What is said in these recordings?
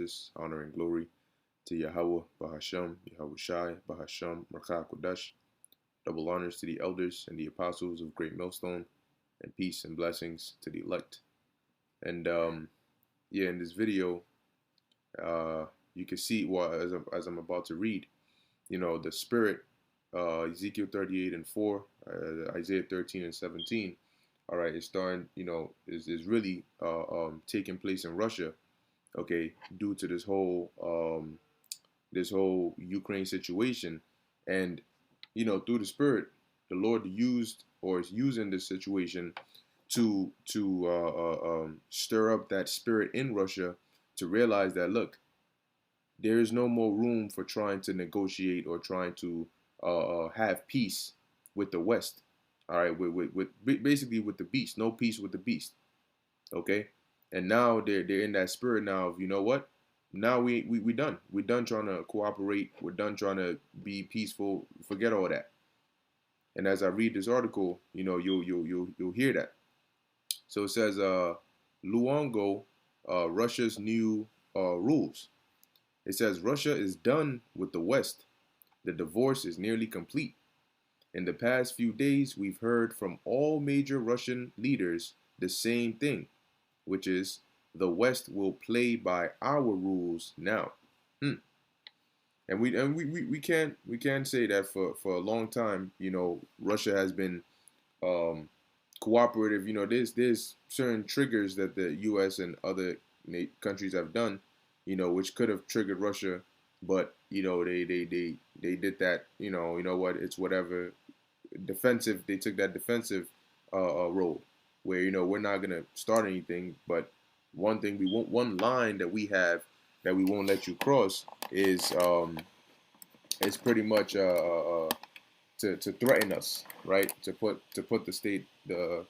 praises, honor, and glory to Yahweh, Bahasham, Yahweh Shai, Bahasham, Rakah Kodash. Double honors to the elders and the apostles of Great Millstone, and peace and blessings to the elect. And yeah, in this video, you can see, well, as I'm about to read, the spirit, Ezekiel 38 and 4, Isaiah 13 and 17. All right, it's starting, is really taking place in Russia, okay, due to this whole Ukraine situation. And through the spirit, the Lord used or is using this situation to stir up that spirit in Russia to realize that, look, there is no more room for trying to negotiate or trying to have peace with the West. All right, with basically with the beast, no peace with the beast. Okay, and now they're in that spirit now of, you know what? Now we done. We're done trying to cooperate. We're done trying to be peaceful. Forget all that. And as I read this article, you'll hear that. So it says, Luongo, Russia's new rules. It says Russia is done with the West. The divorce is nearly complete. In the past few days, we've heard from all major Russian leaders the same thing, which is the West will play by our rules now. And we can't say that for a long time. Russia has been cooperative. There's certain triggers that the U.S. and other countries have done, which could have triggered Russia, but they did that. You know what? It's whatever. Defensive. They took that defensive road, where we're not gonna start anything. But one line that we have that we won't let you cross is pretty much to threaten us, right? To put the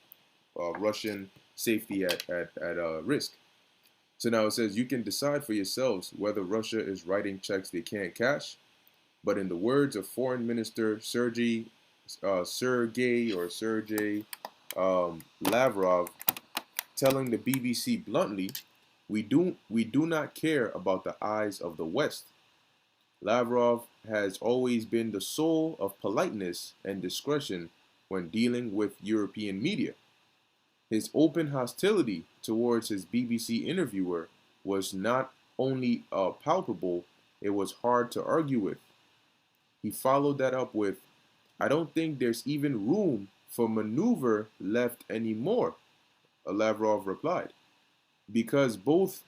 Russian safety at risk. So now it says, you can decide for yourselves whether Russia is writing checks they can't cash. But in the words of Foreign Minister Sergey Lavrov, telling the BBC bluntly, we do not care about the eyes of the West. Lavrov has always been the soul of politeness and discretion when dealing with European media. His open hostility towards his BBC interviewer was not only palpable, it was hard to argue with. He followed that up with, I don't think there's even room for maneuver left anymore, Lavrov replied, because both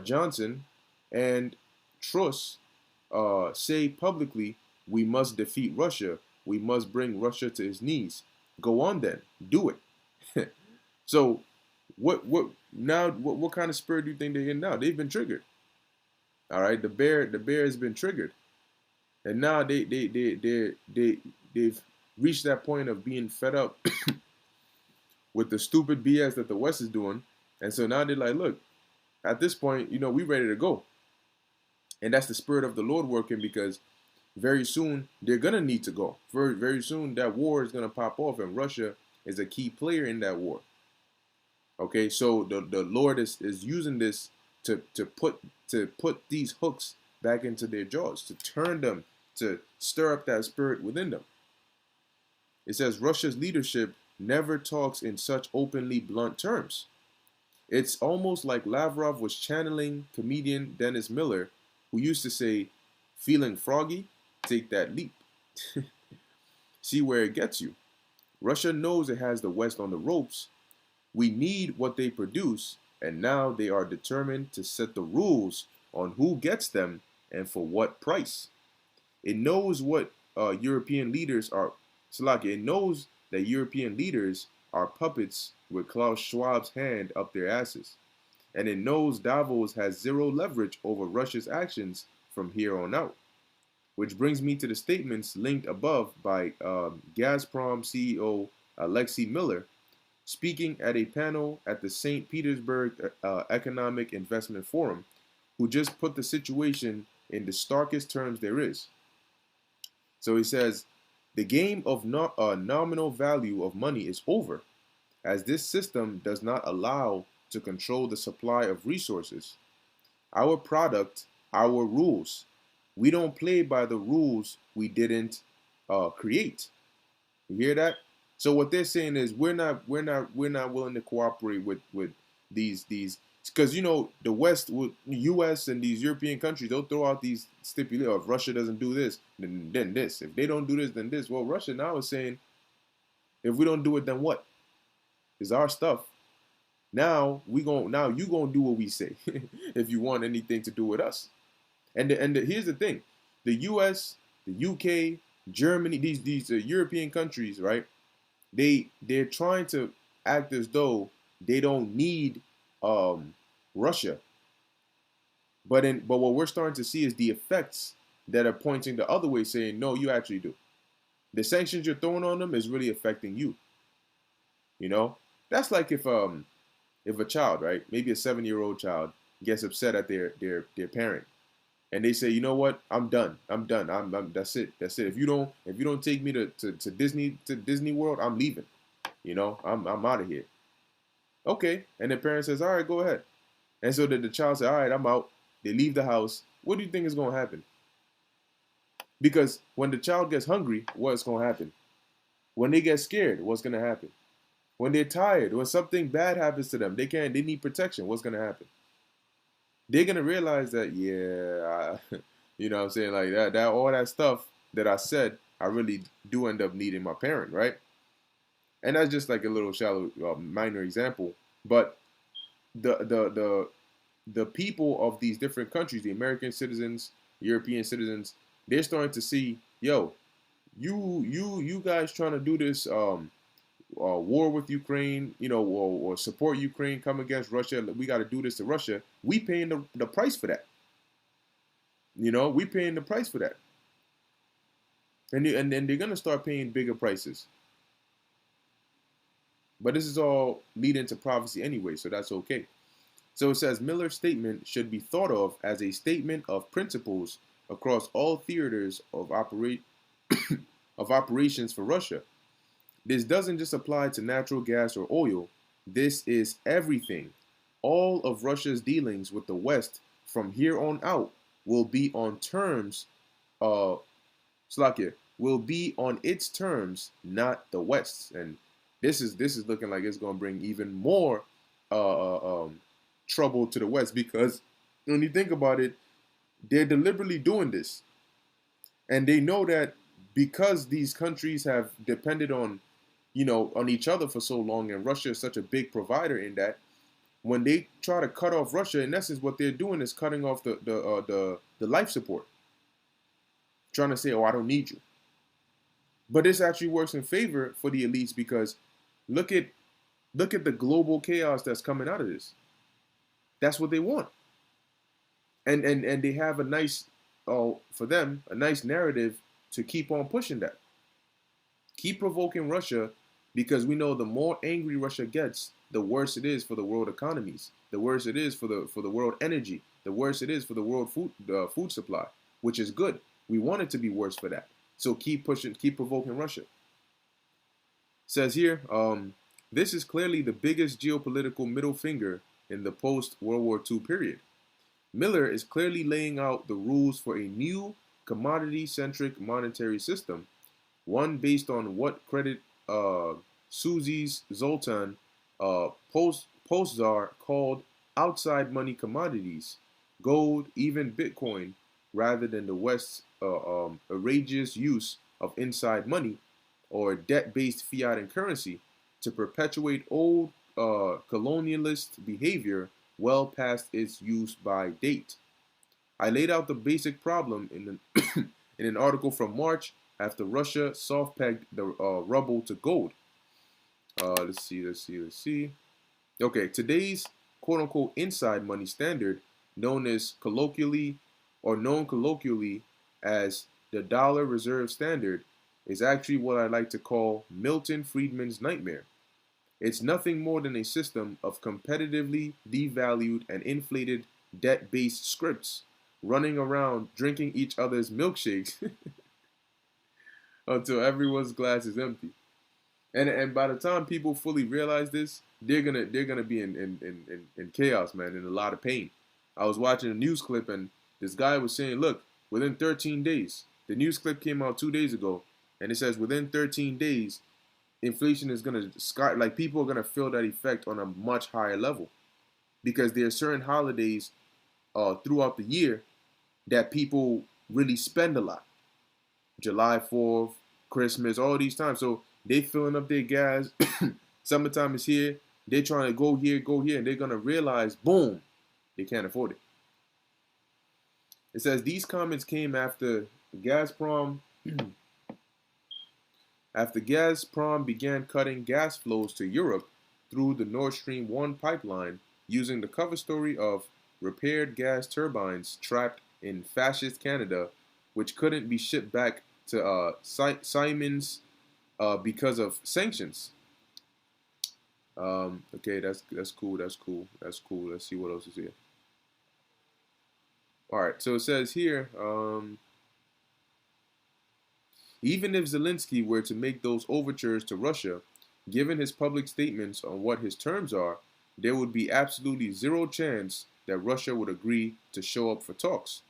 Johnson and Truss say publicly, we must defeat Russia. We must bring Russia to his knees. Go on then, do it. So, what kind of spirit do you think they're in now? They've been triggered. All right, the bear has been triggered, and now they've reached that point of being fed up with the stupid BS that the West is doing, and so now they're like, look, at this point, we ready to go. And that's the spirit of the Lord working, because very soon they're going to need to go. Very, very soon that war is going to pop off, and Russia is a key player in that war. Okay, so the Lord is using this to put these hooks back into their jaws, to turn them, to stir up that spirit within them. It says Russia's leadership never talks in such openly blunt terms. It's almost like Lavrov was channeling comedian Dennis Miller, who used to say, feeling froggy? Take that leap. See where it gets you. Russia knows it has the West on the ropes. We need what they produce, and now they are determined to set the rules on who gets them and for what price. It knows what European leaders are. It knows that European leaders are puppets with Klaus Schwab's hand up their asses. And it knows Davos has zero leverage over Russia's actions from here on out. Which brings me to the statements linked above by Gazprom CEO Alexei Miller, speaking at a panel at the St. Petersburg Economic Investment Forum, who just put the situation in the starkest terms there is. So he says, the game of nominal value of money is over, as this system does not allow to control the supply of resources. our product, our rules. We don't play by the rules we didn't create. You hear that? So what they're saying is we're not willing to cooperate with these because the West, U.S. and these European countries, they'll throw out these stipulations. If Russia doesn't do this, then this. If they don't do this, then this. Well, Russia now is saying, if we don't do it, then what? It's our stuff. Now you gonna do what we say if you want anything to do with us. Here's the thing: the U.S., the U.K., Germany, these European countries, right? They're trying to act as though they don't need um, Russia, but what we're starting to see is the effects that are pointing the other way, saying no, you actually do. The sanctions you're throwing on them is really affecting you. You know, that's like if a child, right, maybe a 7-year-old child gets upset at their parent, and they say, you know what, I'm done. That's it. That's it. If you don't take me to Disney World, I'm leaving. I'm out of here. Okay. And the parent says, all right, go ahead. And so the child says, all right, I'm out. They leave the house. What do you think is going to happen? Because when the child gets hungry, what's going to happen? When they get scared, what's going to happen? When they're tired, when something bad happens to them, they need protection. What's going to happen? They're going to realize that, yeah, you know what I'm saying? Like that all that stuff that I said, I really do end up needing my parent, right? And that's just like a little shallow, minor example. But the people of these different countries, the American citizens, European citizens, they're starting to see, yo, you guys trying to do this war with Ukraine, or support Ukraine, come against Russia. We got to do this to Russia. We paying the price for that. We paying the price for that, and then they're gonna start paying bigger prices. But this is all leading to prophecy anyway, so that's okay. So it says Miller's statement should be thought of as a statement of principles across all theaters of operations for Russia. This doesn't just apply to natural gas or oil. This is everything. All of Russia's dealings with the West from here on out will be on terms, Slakia, will be on its terms, not the West's. And this is looking like it's going to bring even more trouble to the West, because when you think about it, they're deliberately doing this, and they know that because these countries have depended on each other for so long, and Russia is such a big provider in that. When they try to cut off Russia, in essence, what they're doing is cutting off the life support, trying to say, "Oh, I don't need you." But this actually works in favor for the elites, because look at the global chaos that's coming out of this. That's what they want, and they have a nice, for them, a nice narrative to keep on pushing that. Keep provoking Russia, because we know the more angry Russia gets, the worse it is for the world economies, the worse it is for the world energy, the worse it is for the world food supply, which is good. We want it to be worse for that. So keep pushing, keep provoking Russia. Says here, this is clearly the biggest geopolitical middle finger in the post-World War II period. Miller is clearly laying out the rules for a new commodity-centric monetary system, one based on what credit Suzy's Zoltan Postczar called outside money commodities, gold, even Bitcoin, rather than the West's outrageous use of inside money or debt-based fiat and currency to perpetuate old colonialist behavior well past its use by date. I laid out the basic problem in an article from March after Russia soft-pegged the ruble to gold. Let's see. Okay, today's quote-unquote inside money standard, known colloquially as the dollar reserve standard, is actually what I like to call Milton Friedman's nightmare. It's nothing more than a system of competitively devalued and inflated debt-based scripts running around drinking each other's milkshakes until everyone's glass is empty. And by the time people fully realize this, they're gonna be in chaos, man, in a lot of pain. I was watching a news clip and this guy was saying, look, within 13 days, the news clip came out 2 days ago, and it says within 13 days, inflation is gonna like people are gonna feel that effect on a much higher level because there are certain holidays throughout the year that people really spend a lot. July 4th, Christmas, all these times. So they filling up their gas. Summertime is here. They're trying to go here, and they're gonna realize, boom, they can't afford it. It says these comments came after Gazprom after Gazprom began cutting gas flows to Europe through the Nord Stream 1 pipeline using the cover story of repaired gas turbines trapped in fascist Canada, which couldn't be shipped back to Siemens because of sanctions. Okay, that's cool. That's cool. That's cool. Let's see what else is here. All right, so it says here, even if Zelensky were to make those overtures to Russia, given his public statements on what his terms are, there would be absolutely zero chance that Russia would agree to show up for talks.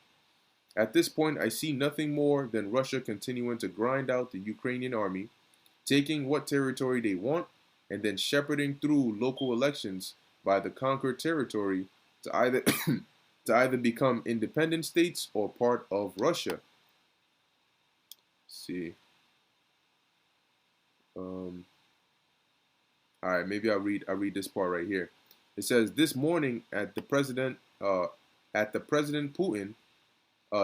At this point, I see nothing more than Russia continuing to grind out the Ukrainian army, taking what territory they want, and then shepherding through local elections by the conquered territory to either to either become independent states or part of Russia. Let's see. All right, maybe I'll read this part right here. It says this morning at the President Putin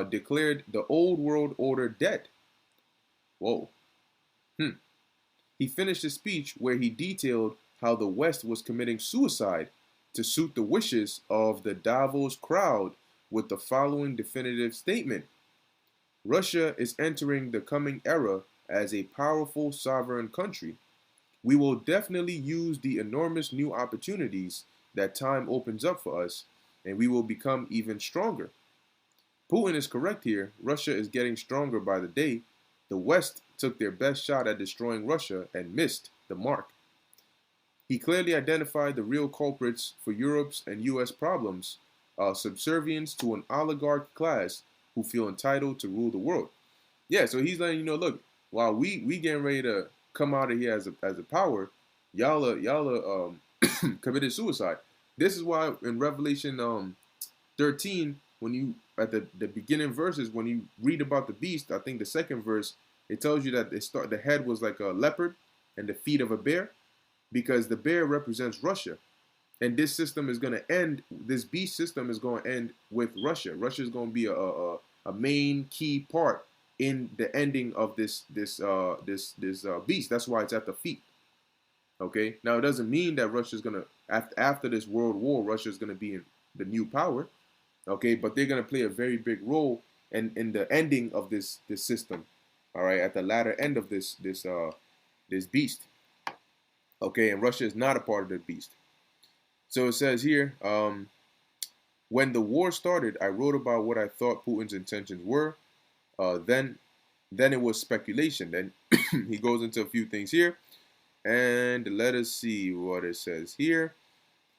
declared the old world order dead. Whoa. He finished a speech where he detailed how the West was committing suicide to suit the wishes of the Davos crowd with the following definitive statement. Russia is entering the coming era as a powerful sovereign country. We will definitely use the enormous new opportunities that time opens up for us, and we will become even stronger. Putin is correct here. Russia is getting stronger by the day. The West took their best shot at destroying Russia and missed the mark. He clearly identified the real culprits for Europe's and U.S. problems, subservience to an oligarch class who feel entitled to rule the world. Yeah, so he's letting you know, look, while we getting ready to come out of here as a power, y'all committed suicide. This is why in Revelation 13, when you at the beginning verses, when you read about the beast, I think the second verse, it tells you that the head was like a leopard and the feet of a bear, because the bear represents Russia. And this system is going to end, this beast system is going to end with Russia. Russia is going to be a main key part in the ending of this beast. That's why it's at the feet. Okay. Now it doesn't mean that Russia is going to after this world war, Russia is going to be in the new power. Okay, but they're going to play a very big role in the ending of this system. All right, at the latter end of this beast. Okay, and Russia is not a part of the beast. So it says here, when the war started, I wrote about what I thought Putin's intentions were. Then it was speculation. Then he goes into a few things here. And let us see what it says here.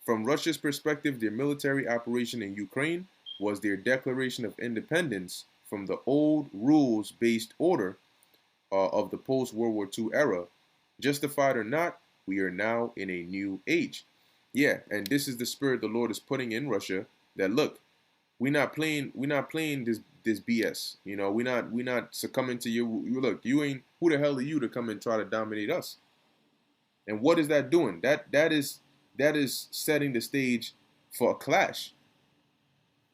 From Russia's perspective, their military operation in Ukraine was their declaration of independence from the old rules-based order of the post-World War II era. Justified or not, we are now in a new age. Yeah, and this is the spirit the Lord is putting in Russia. That look, we're not playing this BS. You know, we're not succumbing to you. Look, you ain't, who the hell are you to come and try to dominate us? And what is that doing? That is setting the stage for a clash.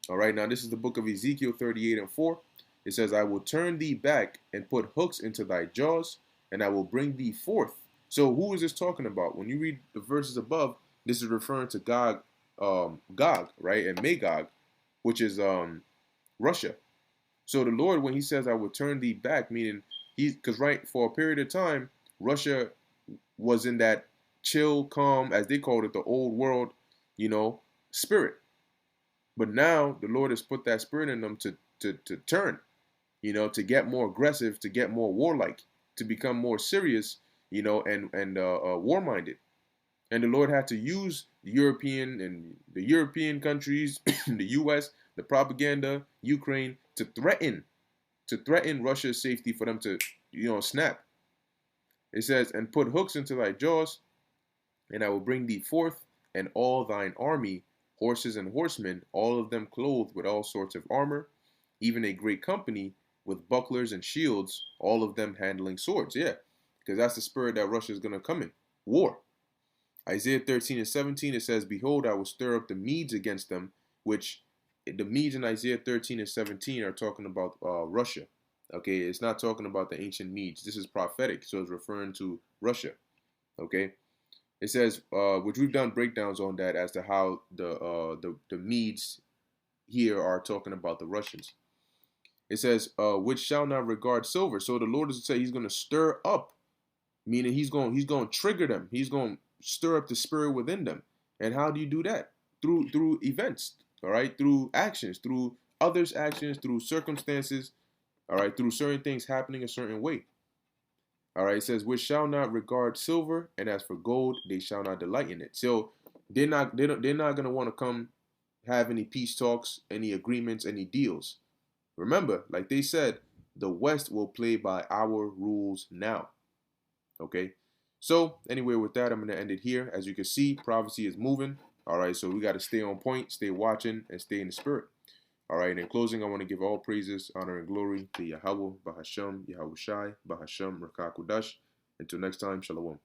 All right, now this is the book of Ezekiel 38:4. It says, I will turn thee back and put hooks into thy jaws, and I will bring thee forth. So who is this talking about? When you read the verses above, this is referring to Gog, right, and Magog, which is Russia. So the Lord, when he says, I will turn thee back, meaning because right, for a period of time, Russia was in that chill, calm, as they called it, the old world, spirit. But now the Lord has put that spirit in them to turn, to get more aggressive, to get more warlike, to become more serious, and war-minded. And the Lord had to use the European countries, the U.S., the propaganda, Ukraine, to threaten Russia's safety for them to, snap. It says, and put hooks into thy jaws, and I will bring thee forth, and all thine army, horses and horsemen, all of them clothed with all sorts of armor, even a great company with bucklers and shields, all of them handling swords. Yeah, because that's the spirit that Russia is going to come in. War. Isaiah 13 and 17, it says, behold, I will stir up the Medes against them, which the Medes in Isaiah 13 and 17 are talking about Russia. Okay, it's not talking about the ancient Medes. This is prophetic, so it's referring to Russia. Okay, it says, which we've done breakdowns on that as to how the Medes here are talking about the Russians. It says, which shall not regard silver. So the Lord is saying He's going to stir up, meaning He's going to trigger them. He's going to stir up the spirit within them. And how do you do that? Through events, all right, through actions, through others' actions, through circumstances, all right, through certain things happening a certain way. All right, it says, which shall not regard silver, and as for gold, they shall not delight in it. So they're not gonna want to come have any peace talks, any agreements, any deals. Remember, like they said, the West will play by our rules now. Okay. So anyway, with that, I'm gonna end it here. As you can see, prophecy is moving. All right, so we got to stay on point, stay watching, and stay in the spirit. All right, in closing, I want to give all praises, honor, and glory to Yahweh, Bahasham, Yahweh Shai, Bahasham, Rakakudash. Until next time, Shalom.